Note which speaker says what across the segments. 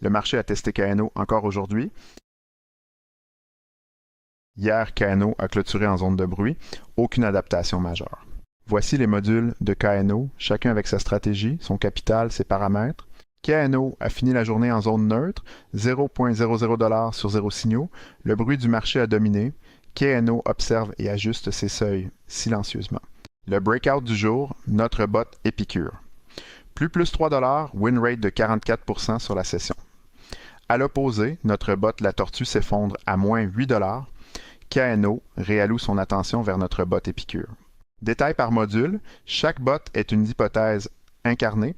Speaker 1: Le marché a testé KNO encore aujourd'hui. Hier, KNO a clôturé en zone de bruit. Aucune adaptation majeure. Voici les modules de KNO, chacun avec sa stratégie, son capital, ses paramètres. KNO a fini la journée en zone neutre, 0,00 $ sur 0 signaux. Le bruit du marché a dominé. KNO observe et ajuste ses seuils silencieusement. Le breakout du jour, notre bot Epicure. Plus 3 $, win rate de 44% sur la session. À l'opposé, notre bot La Tortue s'effondre à moins 8 $. KNO réalloue son attention vers notre bot Épicure. Détail par module, chaque bot est une hypothèse incarnée.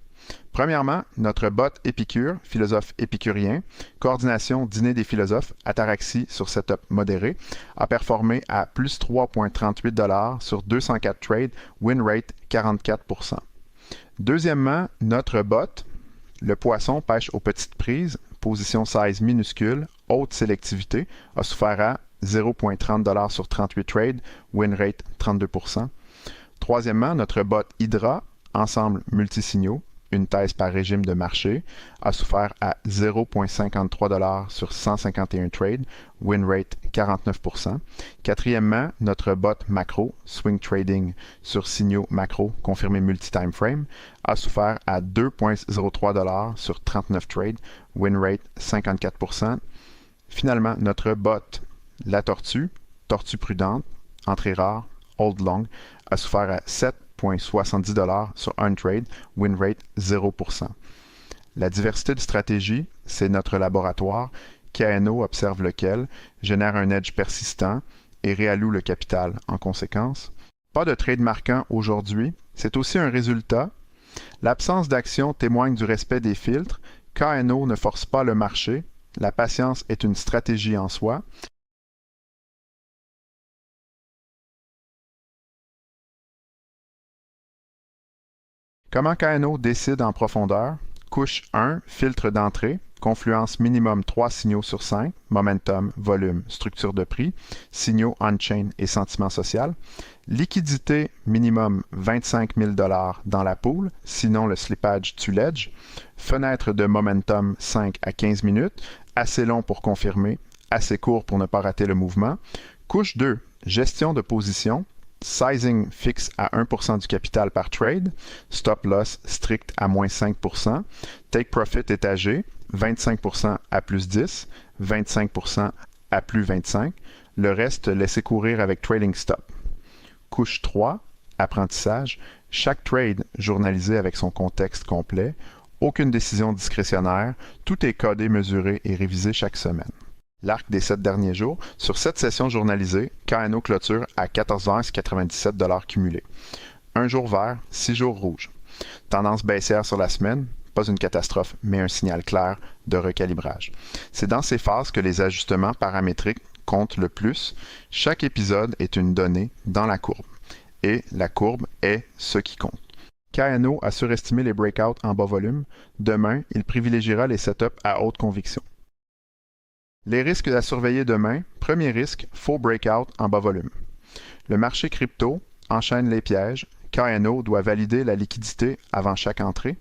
Speaker 1: Premièrement, notre bot Épicure, philosophe épicurien, coordination dîner des philosophes, ataraxie sur setup modéré, a performé à plus 3,38 $ sur 204 trades, win rate 44%. Deuxièmement, notre bot, le poisson pêche aux petites prises, position size minuscule, haute sélectivité, a souffert à 0,30 $ sur 38 trades, win rate 32%. Troisièmement, notre bot Hydra, ensemble multisignaux, une thèse par régime de marché, a souffert à 0,53 $ sur 151 trades, win rate 49%. Quatrièmement, notre bot macro, swing trading sur signaux macro confirmé multi-time frame, a souffert à 2,03 $ sur 39 trades, win rate 54%. Finalement, notre bot La Tortue, tortue prudente, entrée rare, hold long, a souffert à 7,70 $ sur un trade, win rate 0%. La diversité de stratégies, c'est notre laboratoire. KNO observe lequel, génère un edge persistant et réalloue le capital en conséquence. Pas de trade marquant aujourd'hui, c'est aussi un résultat. L'absence d'action témoigne du respect des filtres. KNO ne force pas le marché. La patience est une stratégie en soi. Comment KNO décide en profondeur? Couche 1, filtre d'entrée, confluence minimum 3 signaux sur 5, momentum, volume, structure de prix, signaux on-chain et sentiment social. Liquidité minimum 25 000 $ dans la pool, sinon le slippage tue l'edge. Fenêtre de momentum 5 à 15 minutes, assez long pour confirmer, assez court pour ne pas rater le mouvement. Couche 2, gestion de position. Sizing fixe à 1% du capital par trade, stop loss strict à moins 5%, take profit étagé, 25% à plus 10, 25% à plus 25, le reste laissé courir avec trailing stop. Couche 3, apprentissage, chaque trade journalisé avec son contexte complet, aucune décision discrétionnaire, tout est codé, mesuré et révisé chaque semaine. L'arc des 7 derniers jours, sur 7 sessions journalisées, KNO clôture à 14,97 $ cumulés. Un jour vert, 6 jours rouges. Tendance baissière sur la semaine, pas une catastrophe, mais un signal clair de recalibrage. C'est dans ces phases que les ajustements paramétriques comptent le plus. Chaque épisode est une donnée dans la courbe. Et la courbe est ce qui compte. KNO a surestimé les breakouts en bas volume. Demain, il privilégiera les setups à haute conviction. Les risques à surveiller demain. Premier risque, faux breakout en bas volume. Le marché crypto enchaîne les pièges. KNO doit valider la liquidité avant chaque entrée.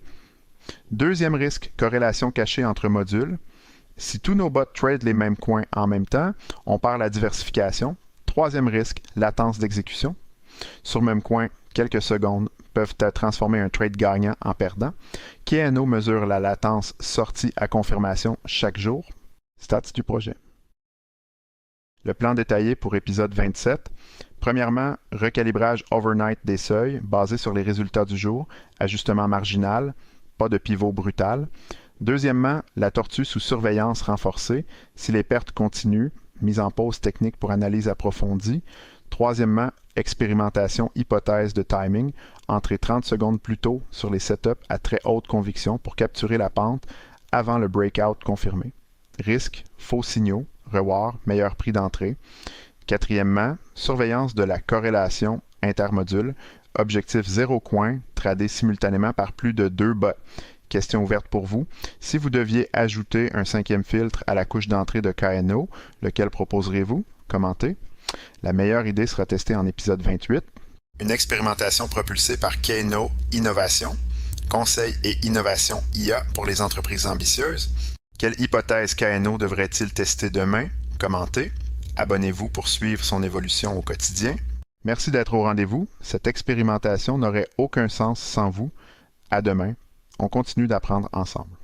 Speaker 1: Deuxième risque, corrélation cachée entre modules. Si tous nos bots tradent les mêmes coins en même temps, on perd la diversification. Troisième risque, latence d'exécution. Sur même coin, quelques secondes peuvent transformer un trade gagnant en perdant. KNO mesure la latence sortie à confirmation chaque jour. Stats du projet. Le plan détaillé pour épisode 27. Premièrement, recalibrage overnight des seuils basé sur les résultats du jour, ajustement marginal, pas de pivot brutal. Deuxièmement, la tortue sous surveillance renforcée. Si les pertes continuent, mise en pause technique pour analyse approfondie. Troisièmement, expérimentation hypothèse de timing, entrer 30 secondes plus tôt sur les setups à très haute conviction pour capturer la pente avant le breakout confirmé. Risque, faux signaux, reward, meilleur prix d'entrée. Quatrièmement, surveillance de la corrélation intermodule, objectif 0 coin, tradé simultanément par plus de 2 bots. Question ouverte pour vous. Si vous deviez ajouter un 5e filtre à la couche d'entrée de KNO, lequel proposerez-vous? Commentez. La meilleure idée sera testée en épisode 28. Une expérimentation propulsée par KNO Innovation, conseil et innovation IA pour les entreprises ambitieuses. Quelle hypothèse KNO devrait-il tester demain? Commentez. Abonnez-vous pour suivre son évolution au quotidien. Merci d'être au rendez-vous. Cette expérimentation n'aurait aucun sens sans vous. À demain. On continue d'apprendre ensemble.